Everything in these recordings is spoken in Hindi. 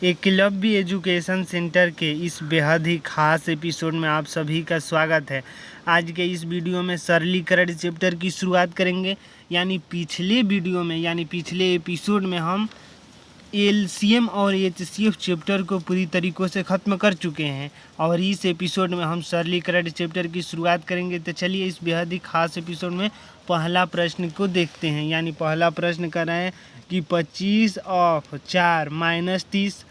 एकलव्य एजुकेशन सेंटर के इस बेहद ही खास एपिसोड में आप सभी का स्वागत है। आज के इस वीडियो में सरलीकरण चैप्टर की शुरुआत करेंगे। पिछले एपिसोड में हम एलसीएम और एचसीएफ चैप्टर को पूरी तरीक़ों से ख़त्म कर चुके हैं और इस एपिसोड में हम सरलीकरण चैप्टर की शुरुआत करेंगे। तो चलिए इस बेहद ही खास एपिसोड में पहला प्रश्न को देखते हैं। पहला प्रश्न कर रहे हैं कि 25 ऑफ 4 माइनस 30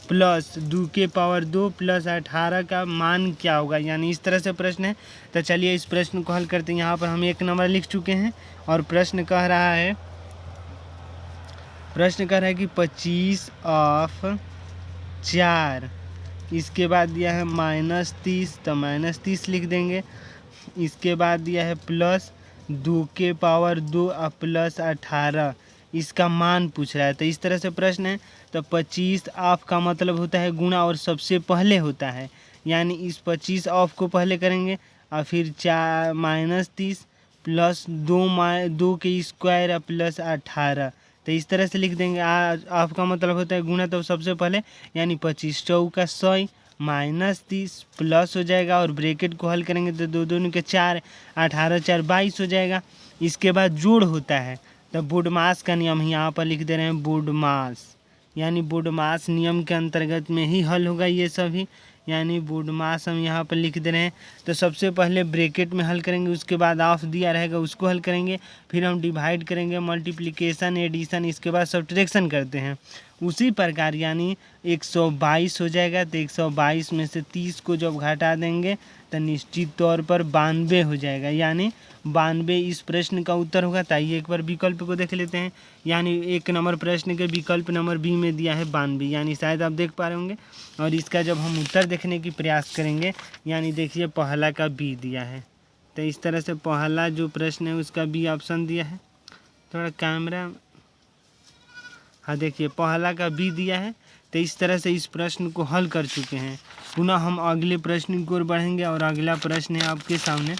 प्लस 2 के पावर 2 प्लस 18 का मान क्या होगा। इस तरह से प्रश्न है। तो चलिए इस प्रश्न को हल करते हैं। यहाँ पर हम 1 नंबर लिख चुके हैं और प्रश्न कह रहा है कि 25 ऑफ 4, इसके बाद दिया है माइनस 30, तो माइनस 30 लिख देंगे। इसके बाद दिया है प्लस 2 के पावर 2 और प्लस 18, इसका मान पूछ रहा है। तो इस तरह से प्रश्न है। तो 25 ऑफ का मतलब होता है गुणा और सबसे पहले होता है, इस 25 ऑफ को पहले करेंगे और फिर 4 माइनस 30 प्लस 2 के स्क्वायर और प्लस 18, तो इस तरह से लिख देंगे। ऑफ का मतलब होता है गुणा, तो सबसे पहले 25 चौका 100 माइनस 30 प्लस हो जाएगा और ब्रैकेट को हल करेंगे तो 2 दूनी के 4, 18 4 22 हो जाएगा। इसके बाद जोड़ होता है, तो बोडमास का नियम यहाँ पर लिख दे रहे हैं। बोडमास बोडमास नियम के अंतर्गत में ही हल होगा ये सभी, बोडमास हम यहाँ पर लिख दे रहे हैं। तो सबसे पहले ब्रैकेट में हल करेंगे, उसके बाद ऑफ दिया रहेगा उसको हल करेंगे, फिर हम डिवाइड करेंगे, मल्टीप्लिकेशन एडिशन, इसके बाद सब्ट्रैक्शन करते हैं। उसी प्रकार 122 हो जाएगा। तो 122 में से 30 को जब घटा देंगे तो निश्चित तौर पर 92 हो जाएगा। 92 इस प्रश्न का उत्तर होगा। तो आइए एक बार विकल्प को देख लेते हैं। 1 नंबर प्रश्न के विकल्प नंबर बी में दिया है 92, शायद आप देख पा रहे होंगे। और इसका जब हम उत्तर देखने की प्रयास करेंगे, देखिए पहला का बी दिया है। तो इस तरह से पहला जो प्रश्न है उसका बी ऑप्शन दिया है। थोड़ा कैमरा, हाँ देखिए पहला का बी दिया है। तो इस तरह से इस प्रश्न को हल कर चुके हैं। पुनः हम अगले प्रश्न की ओर बढ़ेंगे और अगला प्रश्न है आपके सामने।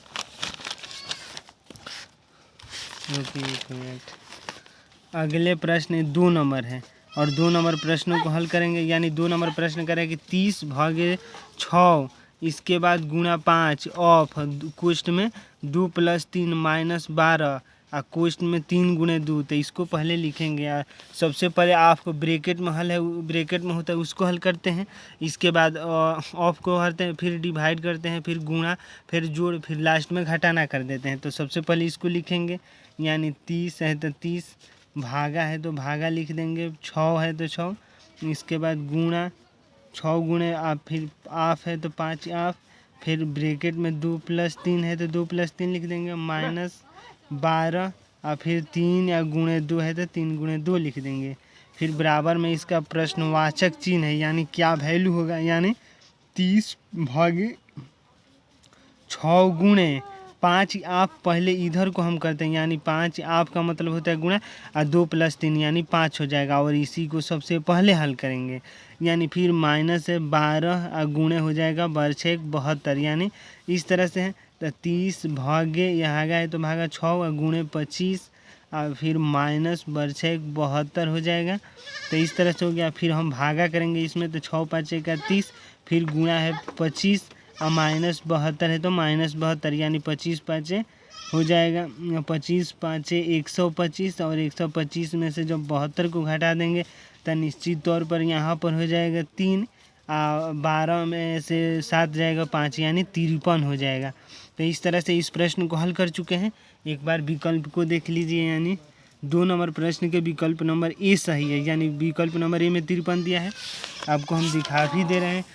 अगले प्रश्न 2 नंबर है और 2 नंबर प्रश्नों को हल करेंगे। 2 नंबर प्रश्न करें कि 30 भागे 6, इसके बाद गुणा 5 ऑफ क्वेश्चन में 2 प्लस 3 माइनस 12 और क्वेश्चन में 3 गुणे 2, तो इसको पहले लिखेंगे। सबसे पहले ऑफ को ब्रैकेट में हल है, ब्रैकेट में होता है उसको हल करते हैं। इसके बाद ऑफ को हलते हैं, फिर डिवाइड करते हैं, फिर गुणा, फिर जोड़, फिर लास्ट में घटाना कर देते हैं। तो सबसे पहले इसको लिखेंगे। 30 है तो 30, भागा है तो भागा लिख देंगे, 6 है तो 6, इसके बाद गुणा 6 गुणे आप, फिर ऑफ है तो 5 ऑफ, फिर ब्रैकेट में 2 प्लस 3 है तो 2 प्लस 3 लिख देंगे, माइनस 12 और फिर 3 या गुणे 2 है तो 3 गुणे 2 लिख देंगे। फिर बराबर में इसका प्रश्नवाचक चिन्ह है, क्या वैल्यू होगा, 30 भागे 6 गुणे 5 आप पहले इधर को हम करते हैं, 5 आप का मतलब होता है गुणा और 2 प्लस 3 5 हो जाएगा और इसी को सबसे पहले हल करेंगे। फिर माइनस है 12 और गुणे हो जाएगा 12 72, इस तरह से है। तो 30 भागे यहाँ गए तो भागा 6 और गुणे 25 और फिर माइनस 72 हो जाएगा। तो इस तरह से हो गया। फिर हम भागा करेंगे इसमें, तो 6 5 31, फिर गुणा है 25 और माइनस 72 है तो माइनस 72, 25 5 हो जाएगा, 25 5 125 और 125 में से जब 72 को घटा देंगे तो निश्चित तौर पर यहाँ पर हो जाएगा 3, 12 में से 7 जाएगा 5, 53 हो जाएगा। तो इस तरह से इस प्रश्न को हल कर चुके हैं। एक बार विकल्प को देख लीजिए। 2 नंबर प्रश्न के विकल्प नंबर ए सही है, विकल्प नंबर ए में 53 दिया है, आपको हम दिखा भी दे रहे हैं।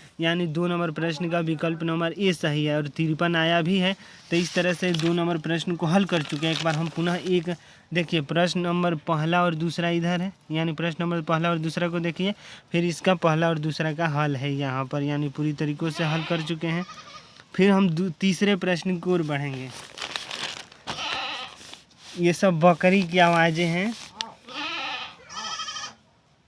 2 नंबर प्रश्न का विकल्प नंबर ए सही है और 53 आया भी है। तो इस तरह से 2 नंबर प्रश्न को हल कर चुके हैं। एक बार हम पुनः एक देखिए, प्रश्न नंबर पहला और दूसरा इधर है, प्रश्न नंबर पहला और दूसरा को देखिए, फिर इसका पहला और दूसरा का हल है यहाँ पर, पूरी तरीक़ों से हल कर चुके हैं। फिर हम तीसरे प्रश्न की ओर बढ़ेंगे। ये सब बकरी की आवाज़ें हैं।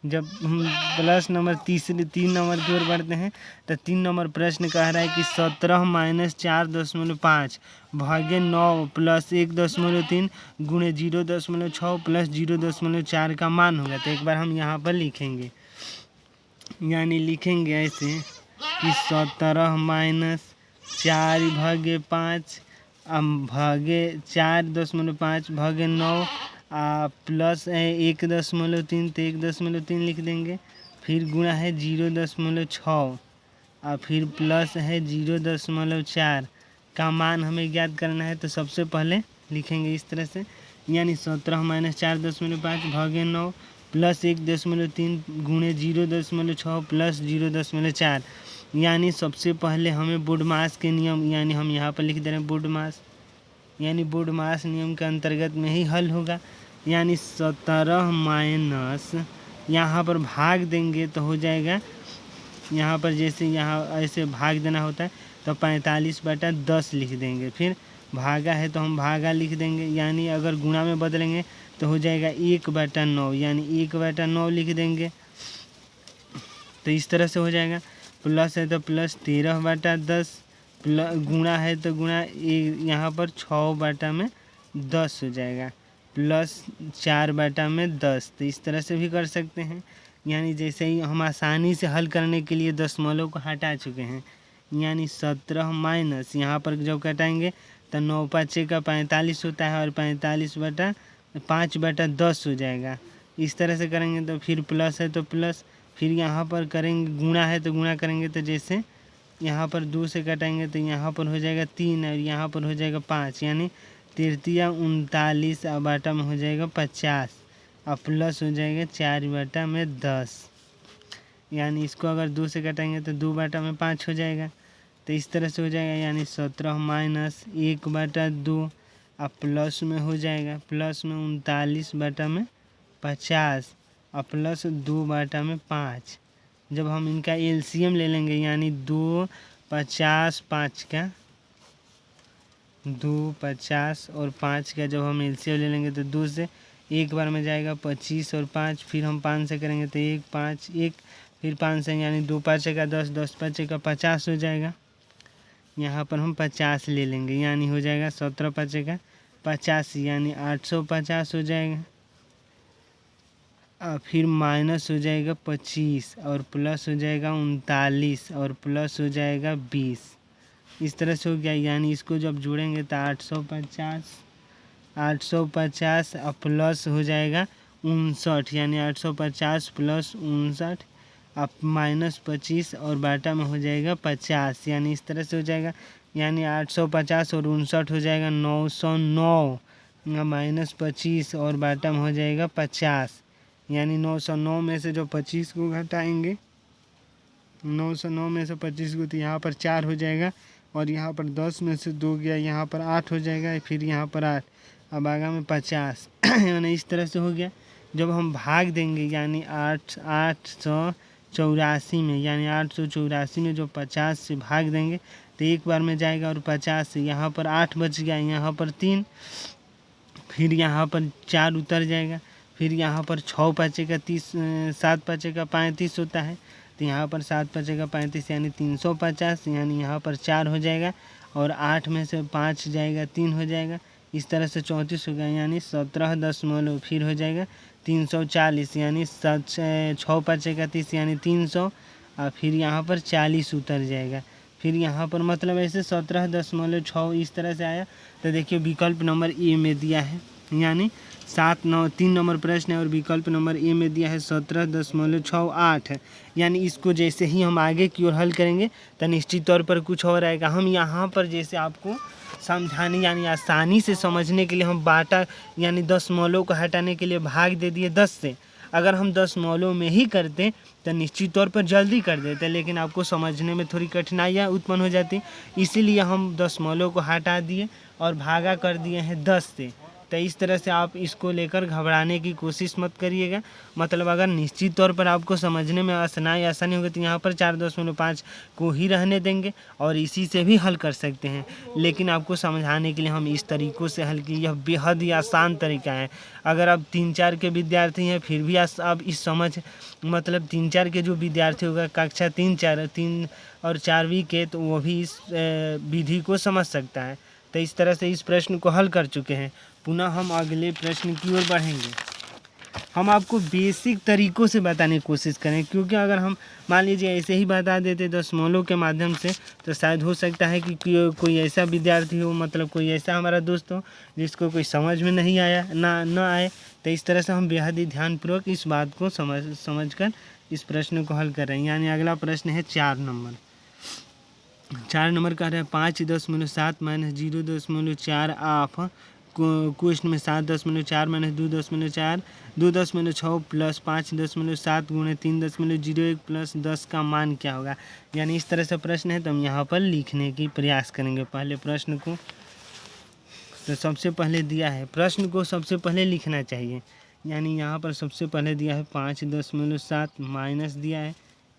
जब हम प्लस नंबर 3 नंबर की ओर बढ़ते हैं तो 3 नंबर प्रश्न कह रहा है कि 17 माइनस 4.5 भागे 9 प्लस 1.3 गुणे 0.6 प्लस 0.4 का मान होगा। तो एक बार हम यहाँ पर लिखेंगे। यानी लिखेंगे ऐसे कि 17 माइनस 4 भागे 5 भागे 4.5 भागे 9 प्लस है 1.3 तो 1.3 लिख देंगे। फिर गुणा है 0.6 और फिर प्लस है 0.4 का मान हमें ज्ञात करना है। तो सबसे पहले लिखेंगे इस तरह से, यानी 17 माइनस 4.5 भागे 9 प्लस 1.3 गुणे 0.6 प्लस 0.4। यानी सबसे पहले हमें बोडमास के नियम, यानी हम यहाँ पर लिख दे रहे हैं बोडमास, यानी बोडमास नियम के अंतर्गत में ही हल होगा। यानी 17 माइनस यहाँ पर भाग देंगे तो हो जाएगा, यहाँ पर जैसे यहाँ ऐसे भाग देना होता है तो 45/10 लिख देंगे। फिर भागा है तो हम भागा लिख देंगे, यानी अगर गुणा में बदलेंगे तो हो जाएगा 1/9, यानी 1/9 लिख देंगे। तो इस तरह से हो जाएगा। प्लस है तो प्लस 13/10, गुणा है तो गुणा यहाँ पर 6/10 हो जाएगा, प्लस 4/10। तो इस तरह से भी कर सकते हैं। यानी जैसे ही हम आसानी से हल करने के लिए दशमलव को हटा चुके हैं। यानी 17 माइनस यहाँ पर जब कटाएंगे तो 9×5 का 45 होता है और 45/5/10 हो जाएगा। इस तरह से करेंगे। तो फिर प्लस है तो प्लस, फिर यहाँ पर करेंगे गुणा है तो गुणा करेंगे तो जैसे यहाँ पर 2 से कटाएंगे तो यहाँ पर हो जाएगा 3 और यहाँ पर हो जाएगा 5, यानी 3×3 39 और बाटा में हो जाएगा 50 और प्लस हो जाएगा 4/10। यानी इसको अगर 2 से कटाएंगे तो 2/5 हो जाएगा। तो इस तरह से हो जाएगा, यानी 17 माइनस 1/2 और प्लस में हो जाएगा, प्लस में 39/50 और प्लस 2/5। जब हम इनका एलसीएम ले लेंगे, यानी 2 50 5 का 2 50 और 5 का जब हम एलसीएम ले लेंगे तो 2 से एक बार में जाएगा 25 और 5, फिर हम 5 से करेंगे तो 1 5 1, फिर 5 से, यानी 2 5 का 10 10 5 का 50 हो जाएगा। यहाँ पर हम 50 ले लेंगे, यानी हो जाएगा 17 5 का 85, यानी 850 हो जाएगा। फिर माइनस हो जाएगा 25 और प्लस हो जाएगा 39 और प्लस हो जाएगा 20। इस तरह से हो गया। यानी इसको जब जोड़ेंगे तो 850 और प्लस हो जाएगा 59, यानी 850 प्लस 59 अब माइनस 25 और बाटा में हो जाएगा 50, यानी इस तरह से हो जाएगा। यानी 850 और 59 हो जाएगा 909 माइनस 25 और बाटा में हो जाएगा 50, यानी 909 में से जो 25 को घटाएंगे, 909 में से 25 को, तो यहाँ पर 4 हो जाएगा और यहाँ पर 10 में से 2 गया, यहाँ पर 8 हो जाएगा, फिर यहाँ पर 8, अब आगा में 50। यानी इस तरह से हो गया। जब हम भाग देंगे, यानी 884 में, यानी 884 में जो 50 से भाग देंगे तो एक बार में जाएगा और 50 से यहाँ पर 8 बच गया, यहाँ पर 3, फिर यहाँ पर 4 उतर जाएगा, फिर यहाँ पर 6 5 का 30, 7 5 का 35 होता है, तो यहाँ पर 7 5 का 35, यानी 350, यानी यहाँ पर 4 हो जाएगा और 8 में से 5 जाएगा 3 हो जाएगा। इस तरह से 34 हो गया, यानी 17 दशमलव फिर हो जाएगा 340, यानी 6 5 का 30, यानी 300 और फिर यहाँ पर 40 उतर जाएगा। फिर यहाँ पर मतलब ऐसे 17.6 इस तरह से आया। तो देखिए विकल्प नंबर ए में दिया है, यानी 3 नंबर प्रश्न है और विकल्प नंबर ए में दिया है 17.68 है। यानी इसको जैसे ही हम आगे की ओर हल करेंगे तो निश्चित तौर पर कुछ और आएगा। हम यहाँ पर जैसे आपको समझाने, यानी आसानी से समझने के लिए हम बाटा यानी दशमलव को हटाने के लिए भाग दे दिए 10 से। अगर हम दशमलव में ही करते तो निश्चित तौर पर जल्दी कर देते, लेकिन आपको समझने में थोड़ी कठिनाइयाँ उत्पन्न हो जाती, इसीलिए हम दशमलव को हटा दिए और भागा कर दिए हैं 10 से। तो इस तरह से आप इसको लेकर घबराने की कोशिश मत करिएगा। मतलब अगर निश्चित तौर पर आपको समझने में आसानी होगी तो यहाँ पर 4.5 को ही रहने देंगे और इसी से भी हल कर सकते हैं। लेकिन आपको समझाने के लिए हम इस तरीक़ों से हल किए, यह बेहद ही आसान तरीका है। अगर आप 3-4 के विद्यार्थी हैं फिर भी आप इस समझ, मतलब 3-4 के जो विद्यार्थी होगा कक्षा 3 और 4वीं के, तो वो भी इस विधि को समझ सकता है। तो इस तरह से इस प्रश्न को हल कर चुके हैं। पुनः हम अगले प्रश्न की ओर बढ़ेंगे। हम आपको बेसिक तरीक़ों से बताने की कोशिश करें, क्योंकि अगर हम मान लीजिए ऐसे ही बता देते दशमलव के माध्यम से तो शायद हो सकता है कि कोई ऐसा विद्यार्थी हो, मतलब कोई ऐसा हमारा दोस्त हो जिसको कोई समझ में नहीं आया ना आए। तो इस तरह से हम बेहद ही ध्यानपूर्वक इस बात को समझकर इस प्रश्न को हल कर रहे हैं। यानी अगला प्रश्न है 4 नंबर। 4 नंबर कह रहे हैं 5.7 - 0.4 ऑफ क्वेश्चन में 7.4 - 2.4 2.6 प्लस 5.7 गुणे 3.01 प्लस 10 का मान क्या होगा। यानी इस तरह से प्रश्न है, तो हम यहाँ पर लिखने की प्रयास करेंगे पहले प्रश्न को। तो सबसे पहले दिया है, प्रश्न को सबसे पहले लिखना चाहिए। यानी यहाँ पर सबसे पहले दिया है 5.7 माइनस दिया है।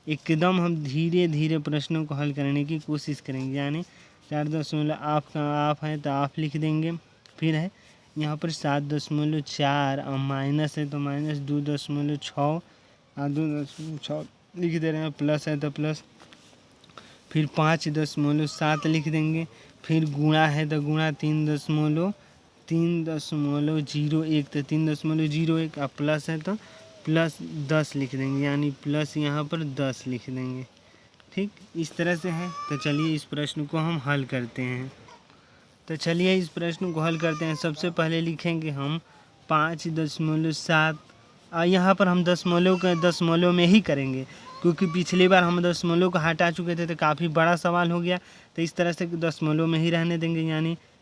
एकदम हम धीरे धीरे प्रश्नों को हल करने की कोशिश करेंगे। यानी 4 ऑफ का ऑफ है तो ऑफ लिख देंगे। फिर है यहाँ पर 7.4 और माइनस है तो माइनस 2.6 और 2.6 लिख दे रहे हैं। प्लस है तो प्लस। फिर 5.7 लिख देंगे। फिर गुणा है तो गुणा 3.01 तो 3.01 और प्लस है तो प्लस 10 लिख देंगे। यानी प्लस यहाँ पर 10 लिख देंगे। ठीक, इस तरह से है। तो चलिए इस प्रश्न को हम हल करते हैं। तो चलिए इस प्रश्न को हल करते हैं। सबसे पहले लिखेंगे हम 5.7। यहाँ पर हम दशमलव में ही करेंगे, क्योंकि पिछली बार हम दशमलव को हटा चुके थे तो काफ़ी बड़ा सवाल हो गया। तो इस तरह से दशमलव में ही रहने देंगे।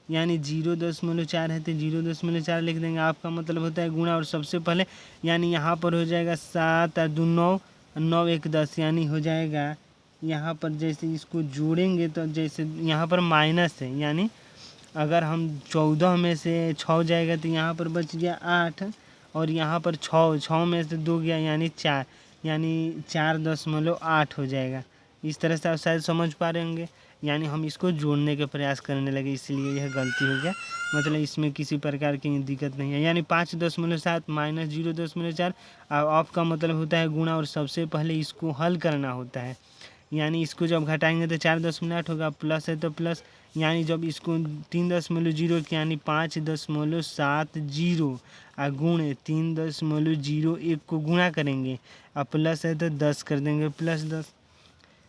यानी 0.4 है तो 0.4 लिख देंगे। आपका मतलब होता है गुणा। और सबसे पहले यानी यहाँ पर हो जाएगा 7 और 2 9 9 1 10। यानी हो जाएगा यहाँ पर जैसे इसको जोड़ेंगे तो जैसे यहाँ पर माइनस है, यानी अगर हम 14 में से 6 जाएगा तो यहाँ पर बच गया 8 और यहाँ पर 6 में से 2 गया यानी 4, यानी 4.8 हो जाएगा। इस तरह से आप शायद समझ पा रहे होंगे। यानी हम इसको जोड़ने के प्रयास करने लगे, इसलिए यह गलती हो गया। मतलब इसमें किसी प्रकार की दिक्कत नहीं है। यानी 5.7 माइनस 0.4 ऑफ का मतलब होता है गुणा। और सबसे पहले इसको हल करना होता है। यानी इसको जब घटाएंगे तो 4.8 होगा। प्लस है तो प्लस, यानी जब इसको 3.0 यानी 5.70 और गुणे 3.01 को गुणा करेंगे और प्लस है तो 10 कर देंगे, प्लस 10।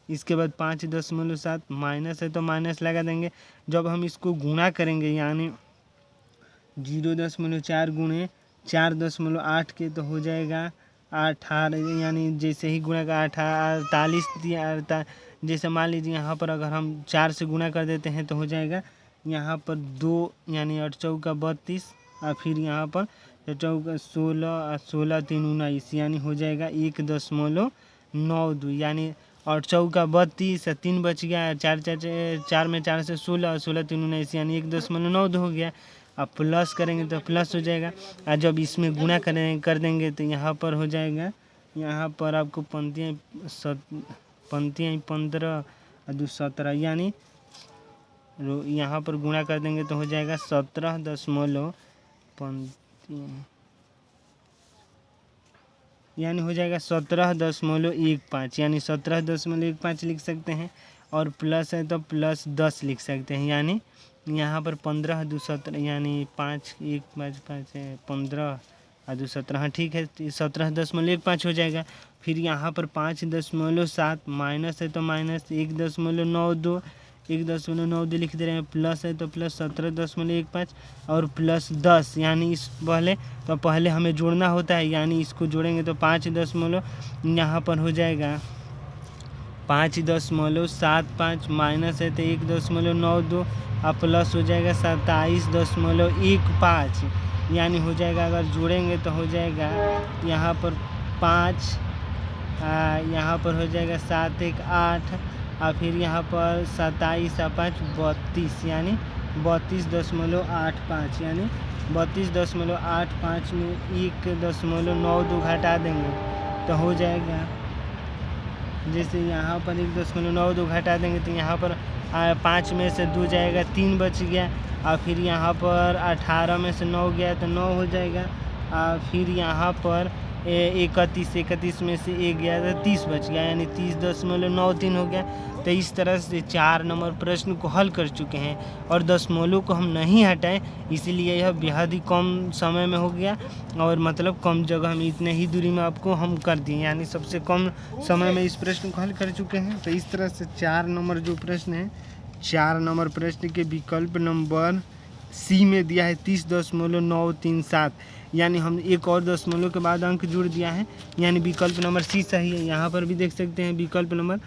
इसके बाद 5.7 माइनस है तो माइनस लगा देंगे। जब हम इसको गुणा करेंगे यानी 0.4 गुणे 4.8 के तो हो जाएगा 18। यानी जैसे ही गुणा का 48 दिया। जैसे मान लीजिए यहाँ पर अगर हम 4 से गुणा कर देते हैं तो हो जाएगा यहाँ पर 2, यानी 8 चौका 32 और फिर यहाँ पर 16 और 16 3 19, यानी हो जाएगा 1.92। यानी 8 चौका 32 और 3 बच गया। 4 में 4 से 16 और 16 3 19, यानी 1.92 हो गया। अब प्लस करेंगे तो प्लस हो जाएगा। और जब इसमें गुणा कर देंगे तो यहाँ पर हो जाएगा, यहाँ पर आपको पंक्तियाँ 15 और 2 17, यानी यहाँ पर गुणा कर देंगे तो हो जाएगा 17.5, यानी हो जाएगा 17.15, यानी 17.15 लिख सकते हैं। और प्लस है तो प्लस 10 लिख सकते हैं। यानी यहाँ पर 15 2 17, यानी 5 1 5 5 15 और 2 17, हाँ ठीक है, 17.15 हो जाएगा। फिर यहाँ पर 5.7 माइनस है तो माइनस 1.92 लिख दे रहे हैं। प्लस है तो प्लस 17.15 और प्लस 10, यानी इस पहले हमें जोड़ना होता है। यानी इसको जोड़ेंगे तो 5 यहाँ पर हो जाएगा 5.75 माइनस है तो 1.92 और प्लस हो जाएगा 27.15, यानी हो जाएगा अगर जोड़ेंगे तो हो जाएगा यहाँ पर 5, यहाँ पर हो जाएगा 7 1 8 और फिर यहाँ पर 27 और 5 32, यानी 32.85, यानी 32.85 में 1.92 घटा देंगे तो हो जाएगा। जैसे यहाँ पर 1.92 घटा देंगे तो यहाँ पर 5 में से 2 जाएगा, 3 बच गया। और फिर यहाँ पर 18 में से 9 गया तो 9 हो जाएगा। और फिर यहाँ पर 31 में से 1 गया तो 30 बच गया, यानी 30.93 हो गया। तो इस तरह से 4 नंबर प्रश्न को हल कर चुके हैं और दशमलव को हम नहीं हटाए, इसलिए यह बेहद ही कम समय में हो गया और मतलब कम जगह में इतने ही दूरी में आपको हम कर दिए, यानी सबसे कम समय में इस प्रश्न को हल कर चुके हैं। तो इस तरह से 4 नंबर जो प्रश्न है, 4 नंबर प्रश्न के विकल्प नंबर सी में दिया है 30.937, यानी हम एक और दशमलव के बाद अंक जुड़ दिया है, यानी विकल्प नंबर सी सही है। यहाँ पर भी देख सकते हैं विकल्प नंबर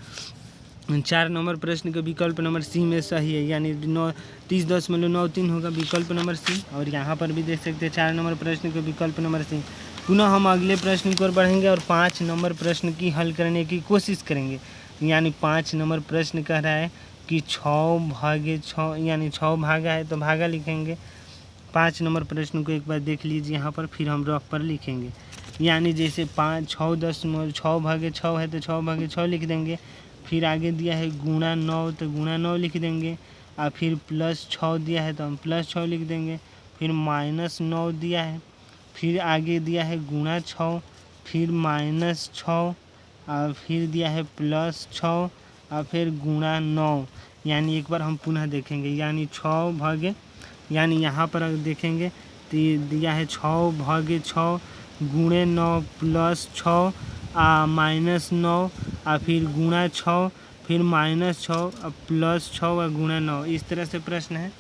4 नंबर प्रश्न के विकल्प नंबर सी में सही है, यानी 30.93 होगा विकल्प नंबर सी। और यहाँ पर भी देख सकते हैं 4 नंबर प्रश्न के विकल्प नंबर सी। पुनः हम अगले प्रश्न की ओर बढ़ेंगे और 5 नंबर प्रश्न की हल करने की कोशिश करेंगे, यानी 5 नंबर प्रश्न कह रहा है कि 6/6, यानी 6 भागा है तो भागा लिखेंगे। 5 नंबर प्रश्न को एक बार देख लीजिए यहाँ पर, फिर हम रफ पर लिखेंगे, यानी जैसे 6/6 है तो 6/6 लिख देंगे। फिर आगे दिया है गुणा 9 तो गुणा 9 लिख देंगे, और फिर +6 दिया है तो हम +6 लिख देंगे। फिर -9 दिया है, फिर आगे दिया है गुणा 6, फिर -6, और फिर दिया है +6 और फिर गुणा 9। यानी एक बार हम पुनः देखेंगे, यानी 6 यानी यहाँ पर अगर देखेंगे तो ये दिया है 6/6 गुणे 9 +6 -9 और फिर गुणा 6, फिर -6 और +6 और गुणा 9। इस तरह से प्रश्न है,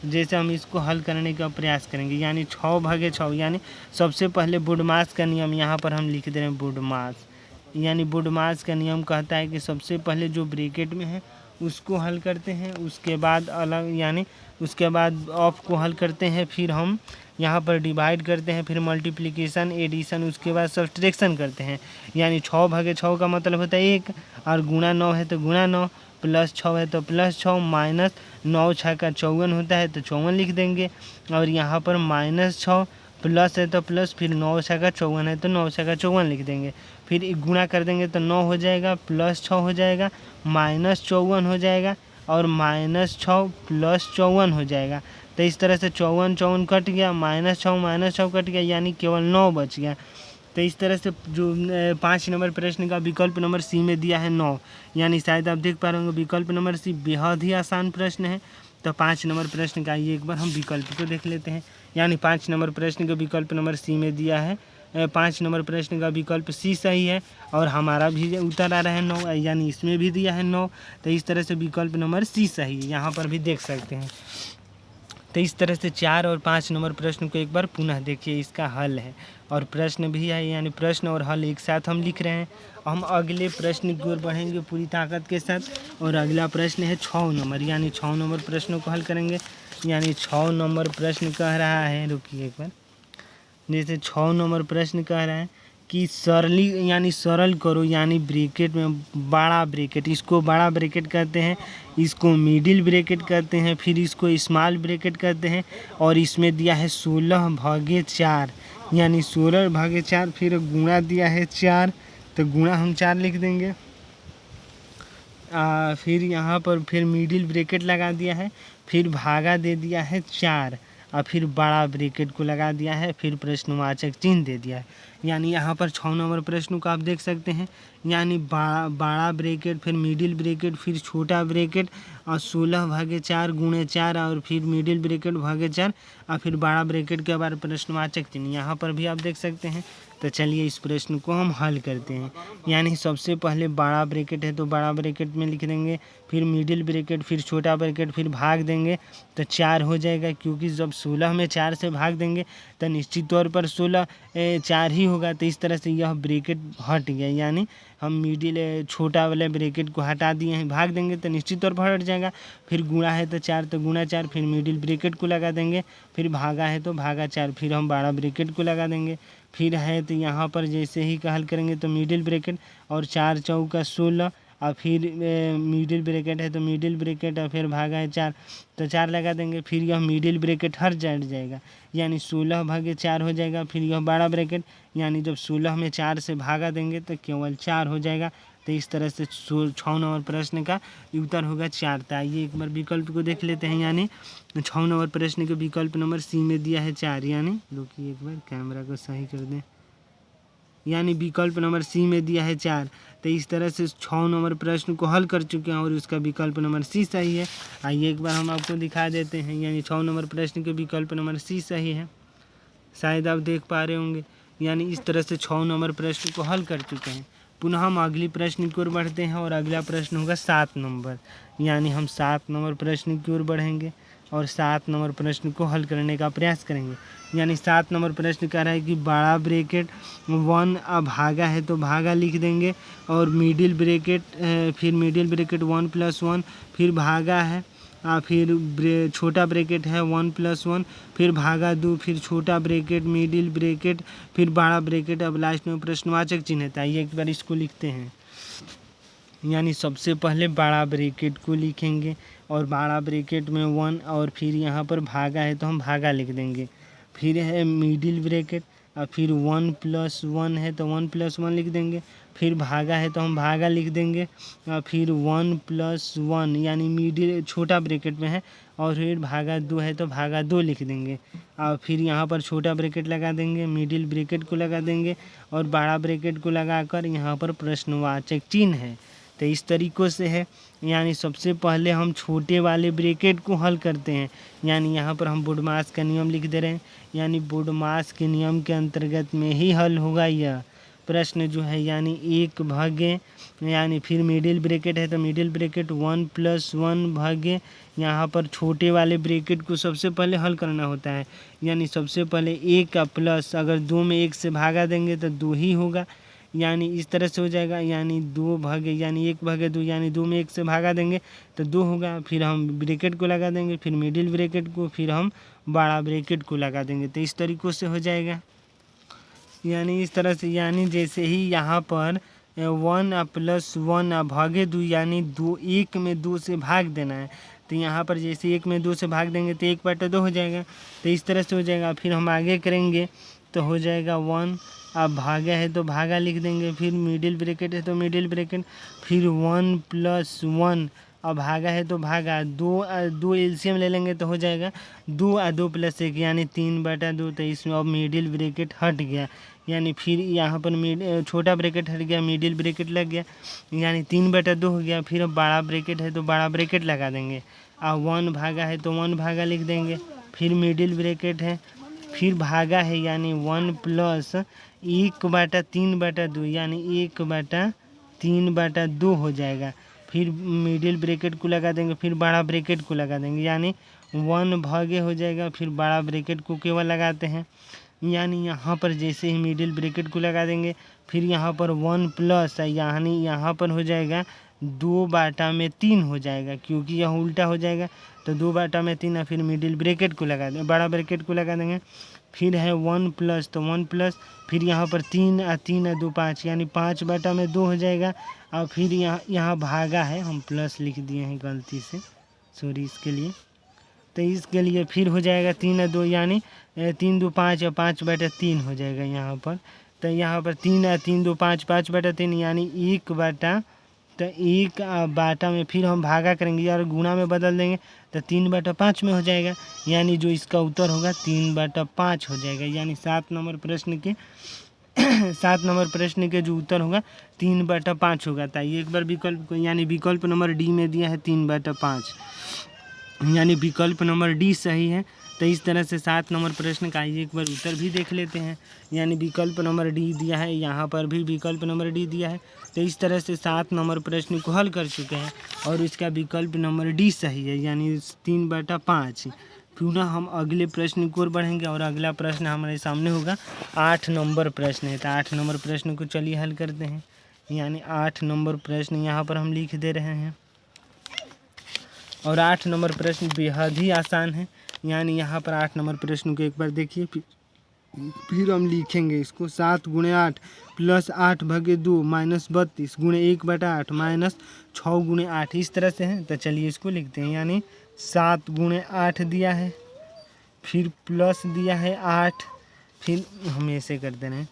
जैसे हम इसको हल करने का प्रयास करेंगे। यानी 6/6, यानी सबसे पहले बुडमास का नियम यहाँ पर हम लिख दे रहे हैं बुडमास, यानी बुडमास का नियम कहता है कि सबसे पहले जो ब्रैकेट में है उसको हल करते हैं, उसके बाद अलग, यानी उसके बाद ऑफ को हल करते हैं, फिर हम यहाँ पर डिवाइड करते हैं, फिर मल्टीप्लिकेशन, एडिशन, उसके बाद सब्ट्रैक्शन करते हैं। यानी 6/6 का मतलब होता है 1, और गुणा 9 है तो गुणा 9, +6 है तो +6, -9 का 54 होता है तो 54 लिख देंगे। और यहाँ पर -6 प्लस है तो प्लस, फिर 9 का 54 है तो 9 का 54 लिख देंगे। फिर गुणा कर देंगे तो 9 हो जाएगा, +6 हो जाएगा, -54 हो जाएगा, और -6 +54 हो जाएगा। तो इस तरह से 54 कट गया, -6 कट गया, यानी केवल 9 बच गया। तो इस तरह से जो 5 नंबर प्रश्न का विकल्प नंबर सी में दिया है 9, यानी शायद आप देख पा रहे होंगे विकल्प नंबर सी बेहद ही आसान प्रश्न है। तो 5 नंबर प्रश्न का ये एक बार हम विकल्प को देख लेते हैं, यानी 5 नंबर प्रश्न का विकल्प नंबर सी में दिया है 5 नंबर प्रश्न का विकल्प सी सही है, और हमारा भी उत्तर आ रहा है 9, यानी इसमें भी दिया है 9। तो इस तरह से विकल्प नंबर सी सही है, यहाँ पर भी देख सकते हैं। तो इस तरह से 4 और 5 नंबर प्रश्न को एक बार पुनः देखिए, इसका हल है और प्रश्न भी है, यानी प्रश्न और हल एक साथ हम लिख रहे हैं। हम अगले प्रश्न की ओर बढ़ेंगे पूरी ताकत के साथ, और अगला प्रश्न है 6 नंबर, यानी 6 नंबर प्रश्नों को हल करेंगे। यानी 6 नंबर प्रश्न कह रहा है, रुकिए एक बार, जैसे 6 नंबर प्रश्न कह रहा है कि यानी सरल करो, यानी ब्रैकेट में बड़ा ब्रैकेट, इसको बड़ा ब्रैकेट कहते हैं, इसको मिडिल ब्रैकेट कहते हैं, फिर इसको स्मॉल ब्रैकेट कहते हैं। और इसमें दिया है 16/4, यानी 16/4, फिर गुणा दिया है 4 तो गुणा हम 4 लिख देंगे। फिर यहाँ पर फिर मिडिल ब्रैकेट लगा दिया है, फिर भागा दे दिया है 4, और फिर बड़ा ब्रैकेट को लगा दिया है, फिर प्रश्नवाचक चिन्ह दे दिया है। यानी यहाँ पर 6 नंबर प्रश्न को आप देख सकते हैं, यानी बड़ा ब्रैकेट, फिर मिडिल ब्रैकेट, फिर छोटा ब्रैकेट, और 16/4 गुणे 4, और फिर मिडिल ब्रैकेट भागे 4, और फिर बड़ा ब्रैकेट के बाद प्रश्नवाचक चिन्ह यहाँ पर भी आप देख सकते हैं। तो चलिए इस प्रश्न को हम हल करते हैं। यानी सबसे पहले बड़ा ब्रैकेट है तो बड़ा ब्रैकेट में लिख देंगे, फिर मिडिल ब्रैकेट, फिर छोटा ब्रैकेट, फिर भाग देंगे तो 4 हो जाएगा, क्योंकि जब 16 में 4 से भाग देंगे तो निश्चित तौर पर 16 4 ही होगा। तो इस तरह से यह ब्रैकेट हट गया, यानी हम मिडिल छोटा वाले ब्रैकेट को हटा दिए हैं, भाग देंगे तो निश्चित तौर पर हट जाएगा। फिर गुणा है तो 4 तो गुणा 4, फिर मिडिल ब्रैकेट को लगा देंगे, फिर भागा है तो भागा 4, फिर हम बड़ा ब्रैकेट को लगा देंगे। फिर है तो यहाँ पर जैसे ही हल करेंगे तो मिडिल ब्रैकेट और 4 चौका 16, और फिर मिडिल ब्रैकेट है तो मिडिल ब्रैकेट, और फिर भागा है 4 तो 4 लगा देंगे, फिर यह मिडिल ब्रैकेट हट जाएगा, यानी 16/4 हो जाएगा। फिर यह बड़ा ब्रैकेट, यानी जब 16 में 4 से भागा देंगे तो केवल 4 हो जाएगा। तो इस तरह से 6 नंबर प्रश्न का उत्तर होगा 4। तो आइए एक बार विकल्प को देख लेते हैं, यानी 6 नंबर प्रश्न के विकल्प नंबर सी में दिया है 4, यानी रुकिए एक बार कैमरा को सही कर दें, यानी विकल्प नंबर सी में दिया है 4। तो इस तरह से 6 नंबर प्रश्न को हल कर चुके हैं और उसका विकल्प नंबर सी सही है। आइए एक बार हम आपको दिखा देते हैं, यानी 6 नंबर प्रश्न के विकल्प नंबर सी सही है, शायद आप देख पा रहे होंगे। यानी इस तरह से 6 नंबर प्रश्न को हल कर चुके हैं। पुनः हम अगली प्रश्न की ओर बढ़ते हैं और अगला प्रश्न होगा 7 नंबर। यानी हम 7 नंबर प्रश्न की ओर बढ़ेंगे और 7 नंबर प्रश्न को हल करने का प्रयास करेंगे। यानी 7 नंबर प्रश्न कह रहा है कि बड़ा ब्रैकेट 1 भागा है तो भागा लिख देंगे, और मिडिल ब्रैकेट फिर मिडिल ब्रैकेट 1 + 1 फिर भागा है, फिर छोटा ब्रैकेट है 1 + 1 फिर भागा 2 फिर छोटा ब्रैकेट मिडिल ब्रैकेट फिर बड़ा ब्रैकेट, अब लास्ट में प्रश्नवाचक चिन्ह है। आइए एक बार इसको लिखते हैं। यानी सबसे पहले बड़ा ब्रैकेट को लिखेंगे और बड़ा ब्रैकेट में 1 और फिर यहाँ पर भागा है तो हम भागा लिख देंगे। फिर है मिडिल ब्रैकेट और फिर 1 + 1 है तो 1 + 1 लिख देंगे। फिर भागा है तो हम भागा लिख देंगे और फिर 1 + 1 यानी मिडिल छोटा ब्रैकेट में है, और फिर भागा 2 है तो भागा 2 लिख देंगे। और फिर यहाँ पर छोटा ब्रैकेट लगा देंगे, मिडिल ब्रैकेट को लगा देंगे और बड़ा ब्रैकेट को लगाकर यहाँ पर प्रश्नवाचक चिन्ह है। तो इस तरीक़ों से है। यानी सबसे पहले हम छोटे वाले ब्रैकेट को हल करते हैं। यानी यहाँ पर हम बोडमास का नियम लिख दे रहे हैं। यानी बोडमास के नियम के अंतर्गत में ही हल होगा यह प्रश्न जो है। यानी 1 भागे, यानी फिर मिडिल ब्रैकेट है तो मिडिल ब्रैकेट 1 + 1 भागे, यहाँ पर छोटे वाले ब्रैकेट को सबसे पहले हल करना होता है। यानी सबसे पहले 1 का प्लस, अगर 2 में 1 से भागा देंगे तो 2 ही होगा। यानी इस तरह से हो जाएगा। यानी 2 भागे यानी 1 भागे 2, यानी 2 में 1 से भागा देंगे तो 2 होगा। फिर हम ब्रैकेट को लगा देंगे, फिर मिडिल ब्रैकेट को, फिर हम बड़ा ब्रैकेट को लगा देंगे। तो इस तरीक़ों से हो जाएगा। यानी इस तरह से, यानी जैसे ही यहाँ पर 1 + 1 भागे 2, यानी 1 में 2 से भाग देना है। तो यहाँ पर जैसे 1 में 2 से भाग देंगे तो 1/2 हो जाएगा। तो इस तरह से हो जाएगा। फिर हम आगे करेंगे तो हो जाएगा 1, अब भागा है तो भागा लिख देंगे, फिर मिडिल ब्रैकेट है तो मिडिल ब्रैकेट, फिर 1 + 1, अब भागा है तो भागा, 2 एलसीएम ले लेंगे तो हो जाएगा 2 और 2 + 1 यानी 3/2। तो इसमें अब मिडिल ब्रैकेट हट गया। यानी फिर यहाँ पर छोटा ब्रैकेट हट गया, मिडिल ब्रैकेट लग गया, यानी 3/2 हो गया। फिर अब बड़ा ब्रैकेट है तो बड़ा ब्रैकेट लगा देंगे, और 1 भागा है तो 1 भागा लिख देंगे। फिर मिडिल ब्रैकेट है, फिर भागा है यानी 1 + 1/3/2 यानी 1/3/2 हो जाएगा। फिर मिडिल ब्रैकेट को लगा देंगे, फिर बड़ा ब्रैकेट को लगा देंगे, यानी 1 भागे हो जाएगा। फिर बड़ा ब्रैकेट को केवल लगाते हैं। यानी यहाँ पर जैसे ही मिडिल ब्रैकेट को लगा देंगे, फिर यहाँ पर 1 प्लस, यानी यहाँ पर हो जाएगा 2/3 हो जाएगा, क्योंकि यह उल्टा हो जाएगा। तो 2/3 और फिर मिडिल ब्रैकेट को लगा देंगे, बड़ा ब्रैकेट को लगा देंगे। फिर है 1 प्लस, तो 1 प्लस, फिर यहाँ पर 3 और 3 और 2 5, यानी 5/2 हो जाएगा। और फिर यहाँ भागा है, हम प्लस लिख दिए हैं गलती से, सॉरी इसके लिए। तो इसके लिए फिर हो जाएगा 3 और 2, यानी 3 2 5 और 5/3 हो जाएगा यहाँ पर। तो यहाँ पर 3 और 3 2 5, 5/3 यानी 1 तो 1 बाटा में फिर हम भागा करेंगे और गुणा में बदल देंगे तो 3/5 में हो जाएगा। यानी जो इसका उत्तर होगा 3/5 हो जाएगा। यानी 7 नंबर प्रश्न के 7 नंबर प्रश्न के जो उत्तर होगा 3/5 होगा। तो एक बार विकल्प को, यानी विकल्प नंबर डी में दिया है 3/5, यानी विकल्प नंबर डी सही है। तो इस तरह से 7 नंबर प्रश्न का एक बार उत्तर भी देख लेते हैं। यानी विकल्प नंबर डी दिया है, यहाँ पर भी विकल्प नंबर डी दिया है। तो इस तरह से 7 नंबर प्रश्न को हल कर चुके हैं और इसका विकल्प नंबर डी सही है, यानी 3/5। पुनः हम अगले प्रश्न की ओर बढ़ेंगे और अगला प्रश्न हमारे सामने होगा 8 नंबर प्रश्न है। तो 8 नंबर प्रश्न को चलिए हल करते हैं। यानी 8 नंबर प्रश्न यहाँ पर हम लिख दे रहे हैं और 8 नंबर प्रश्न बेहद ही आसान है। यानी यहाँ पर 8 नंबर प्रश्न को एक बार देखिए, फिर हम लिखेंगे इसको। 7 × 8 + 8/2 -32 × 1/8 -6 × 8, इस तरह से है। तो चलिए इसको लिखते हैं। यानी 7 × 8 दिया है, फिर प्लस दिया है 8, फिर हम ऐसे करते हैं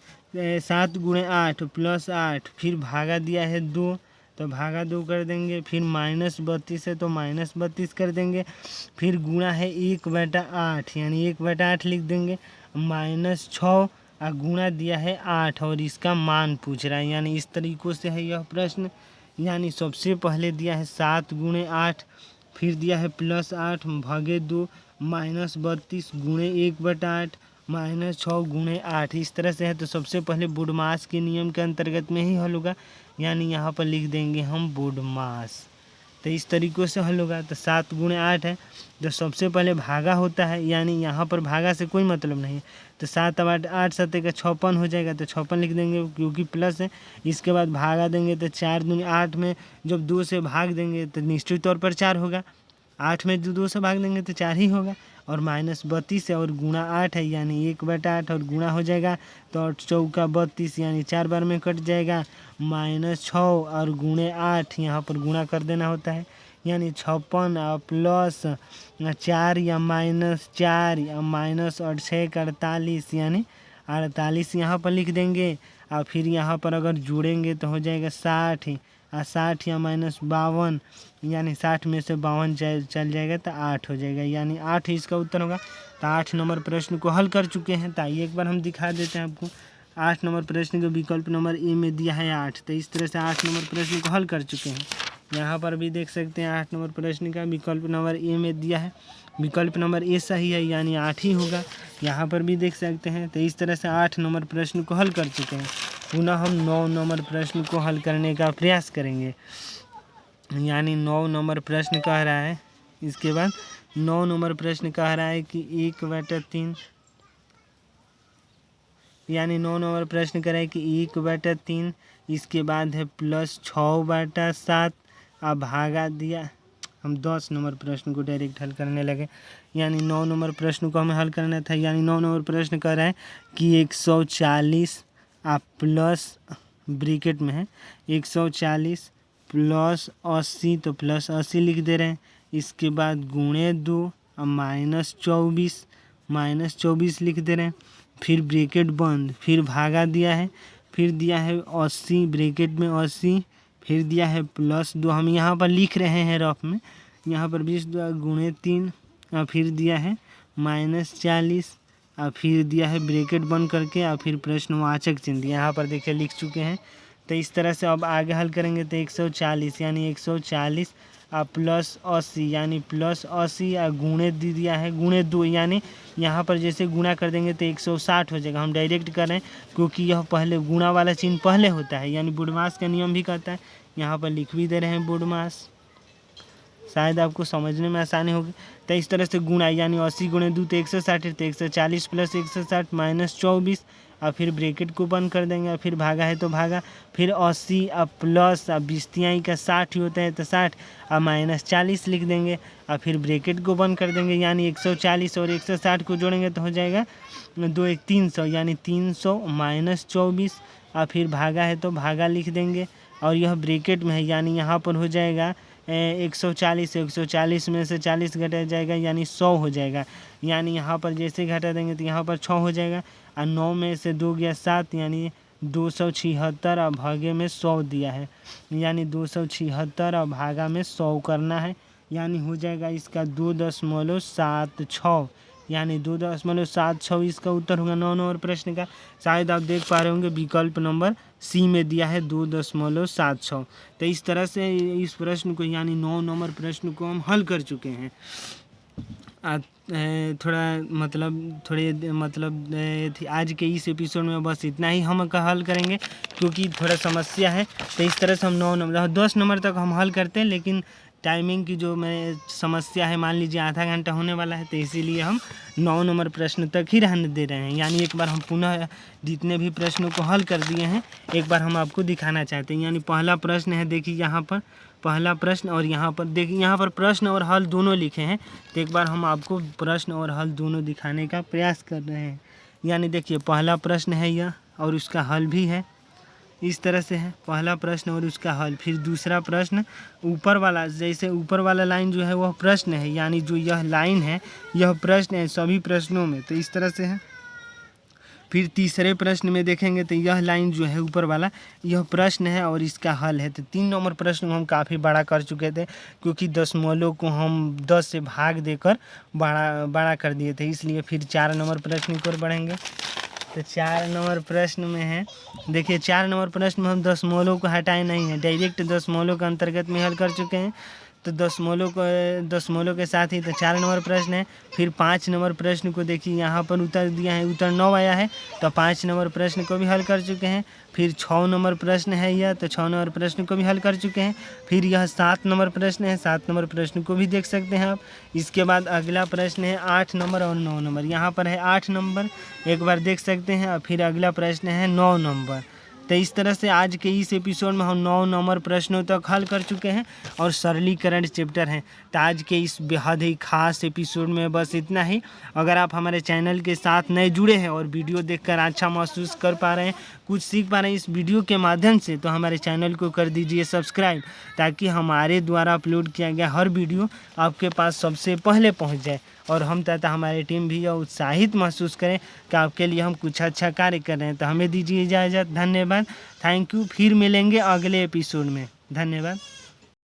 7 × 8 + 8, फिर भागा दिया है 2 तो भागा 2 कर देंगे, फिर -32 है तो -32 कर देंगे, फिर गुणा है 1/8 यानी 1/8 लिख देंगे, -6 गुणा दिया है 8 और इसका मान पूछ रहा है। यानी इस तरीक़ों से है यह प्रश्न। यानी सबसे पहले दिया है 7 गुणे 8, फिर दिया है +8 भागे 2 -32 गुणे 1/8 -6 गुणे 8। इस तरह से है। तो सबसे पहले बुडमास के नियम के अंतर्गत में ही हल होगा। यानी यहाँ पर लिख देंगे हम बुडमास। तो इस तरीक़ों से हल होगा। तो 7 गुणे 8 है, तो सबसे पहले भागा होता है। यानी यहाँ पर भागा से कोई मतलब नहीं है। तो 7 अब 8 7 का 56 हो जाएगा। तो 56 लिख देंगे क्योंकि प्लस है। इसके बाद भागा देंगे तो 4 दूनी 8 में जब 2 से भाग देंगे तो निश्चित तौर पर 4 होगा। 8 में 2 से भाग देंगे तो 4 ही होगा। और -32 है और गुणा 8 है, यानी 1/8 और गुणा हो जाएगा तो 8 चौका 32, यानी 4 बार में कट जाएगा। -6 और गुणे 8 यहाँ पर गुणा कर देना होता है। यानी 56 प्लस 4 या -4 या माइनस और 6 का 48, यानी 48 यहाँ पर लिख देंगे। और फिर यहाँ पर अगर जोड़ेंगे तो हो जाएगा 60 और 60 या -52, यानी 60 में से 52 चल जाएगा तो 8 हो जाएगा। यानी 8 इसका उत्तर होगा। तो 8 नंबर प्रश्न को हल कर चुके हैं। तो आइए एक बार हम दिखा देते हैं आपको। 8 नंबर प्रश्न का विकल्प नंबर ए में दिया है 8। तो इस तरह से 8 नंबर प्रश्न को हल कर चुके हैं। यहाँ पर भी देख सकते हैं 8 नंबर प्रश्न का विकल्प नंबर ए में दिया है। विकल्प नंबर ए सही है, यानी 8 ही होगा। यहाँ पर भी देख सकते हैं। तो इस तरह से 8 नंबर प्रश्न को हल कर चुके हैं। पुनः हम 9 नंबर प्रश्न को हल करने का प्रयास करेंगे। यानी 9 नंबर प्रश्न कह रहा है, इसके बाद 9 नंबर प्रश्न कह रहा है कि 1/3, यानी 9 नंबर प्रश्न कह रहा है कि 1/3, इसके बाद है +6/7 अब भागा दिया। हम 10 नंबर प्रश्न को डायरेक्ट हल करने लगे। यानी 9 नंबर प्रश्न को हमें हल करना था। यानी 9 नंबर प्रश्न कह रहा है कि 140 आप प्लस ब्रैकेट में है 140 + 80, तो +80 लिख दे रहे हैं। इसके बाद गुणे 2 और -24 लिख दे रहे हैं। फिर ब्रैकेट बंद, फिर भागा दिया है, फिर दिया है 80 ब्रैकेट में 80, फिर दिया है +2, हम यहाँ पर लिख रहे हैं रफ में। यहाँ पर 20 गुणे 3 और फिर दिया है -40 और फिर दिया है ब्रैकेट बंद करके और फिर प्रश्नवाचक चिन्ह यहाँ पर देखिए लिख चुके हैं। तो इस तरह से अब आगे हल करेंगे तो 140, यानी 140 +80, यानी +80 और गुणे दे दिया है गुणे 2, यानी यहाँ पर जैसे गुणा कर देंगे तो 160 हो जाएगा। हम डायरेक्ट कर रहे हैं क्योंकि यह पहले गुणा वाला चिन्ह पहले होता है। यानी बुडमास का नियम भी कहता है। यहाँ पर लिख भी दे रहे हैं बुडमास, शायद आपको समझने में आसानी होगी। तो इस तरह से गुणा, यानी 80 गुणे 2 तो 160, तो 140 + 160 -24 और फिर ब्रैकेट को बंद कर देंगे और फिर भागा है तो भागा, फिर 80 और प्लस 20 का 60 ही होता है तो 60 और -40 लिख देंगे और फिर ब्रैकेट को बंद कर देंगे। यानी 140 और 160 को जोड़ेंगे तो हो जाएगा 2 1 300, यानी 300 -24 और फिर भागा है तो भागा लिख देंगे और यह ब्रैकेट में है। यानी यहाँ पर हो जाएगा 140 में से 40 घटा जाएगा, यानी 100 हो जाएगा। यानी यहाँ पर जैसे घटा देंगे तो यहाँ पर 6 हो जाएगा और 9 में से 2 गया 7, यानी 276 और भागे में 100 दिया है। यानी 276 और भागा में 100 करना है। यानी हो जाएगा इसका 2.76, यानी 2.76 इसका उत्तर होगा 9 नंबर प्रश्न का। शायद आप देख पा रहे होंगे विकल्प नंबर सी में दिया है 2.76। तो इस तरह से इस प्रश्न को, यानी 9 नंबर प्रश्न को हम हल कर चुके हैं। आज के इस एपिसोड में बस इतना ही हम हल करेंगे क्योंकि थोड़ा समस्या है। तो इस तरह से हम 10 नंबर तक हम हल करते हैं, लेकिन टाइमिंग की जो समस्या है, मान लीजिए आधा घंटा होने वाला है, तो इसीलिए हम 9 नंबर प्रश्न तक ही रहने दे रहे हैं। यानी एक बार हम पुनः जितने भी प्रश्नों को हल कर दिए हैं एक बार हम आपको दिखाना चाहते हैं। यानी पहला प्रश्न है, देखिए यहाँ पर पहला प्रश्न और यहाँ पर देखिए यहाँ पर प्रश्न और हल दोनों लिखे हैं। तो एक बार हम आपको प्रश्न और हल दोनों दिखाने का प्रयास कर रहे हैं। यानी देखिए पहला प्रश्न है यह और उसका हल भी है। इस तरह से है पहला प्रश्न और उसका हल। फिर दूसरा प्रश्न ऊपर वाला, जैसे ऊपर वाला लाइन जो है वह प्रश्न है, यानी जो यह लाइन है यह प्रश्न है सभी प्रश्नों में। तो इस तरह से है। फिर तीसरे प्रश्न में देखेंगे तो यह लाइन जो है ऊपर वाला यह प्रश्न है और इसका हल है। तो 3 नंबर प्रश्न को हम काफ़ी बड़ा कर चुके थे क्योंकि दशमलव को हम 10 से भाग देकर बड़ा कर दिए थे, इसलिए फिर 4 नंबर प्रश्न की ओर बढ़ेंगे। तो 4 नंबर प्रश्न में है, देखिए 4 नंबर प्रश्न में हम दशमलव को हटाए नहीं हैं, डायरेक्ट दशमलव के अंतर्गत में हल कर चुके हैं। तो दशमलव के साथ ही तो 4 नंबर प्रश्न है। फिर 5 नंबर प्रश्न को देखिए यहाँ पर उत्तर दिया है, उत्तर 9 आया है, तो 5 नंबर प्रश्न को भी हल कर चुके हैं। फिर 6 नंबर प्रश्न है यह, तो 6 नंबर प्रश्न को भी हल कर चुके हैं। फिर यह 7 नंबर प्रश्न है, 7 नंबर प्रश्न को भी देख सकते हैं आप। इसके बाद अगला प्रश्न है 8 नंबर और 9 नंबर, यहाँ पर है 8 नंबर, एक बार देख सकते हैं। और फिर अगला प्रश्न है 9 नंबर। तो इस तरह से आज के इस एपिसोड में हम 9 नंबर प्रश्नों तक हल कर चुके हैं और सरलीकरण चैप्टर हैं। तो आज के इस बेहद ही खास एपिसोड में बस इतना ही। अगर आप हमारे चैनल के साथ नए जुड़े हैं और वीडियो देखकर अच्छा महसूस कर पा रहे हैं, कुछ सीख पा रहे हैं इस वीडियो के माध्यम से, तो हमारे चैनल को कर दीजिए सब्सक्राइब, ताकि हमारे द्वारा अपलोड किया गया हर वीडियो आपके पास सबसे पहले पहुंच जाए और हम तथा हमारी टीम भी यह उत्साहित महसूस करें कि आपके लिए हम कुछ अच्छा कार्य कर रहे हैं। तो हमें दीजिए इजाज़त, धन्यवाद, थैंक यू। फिर मिलेंगे अगले एपिसोड में, धन्यवाद।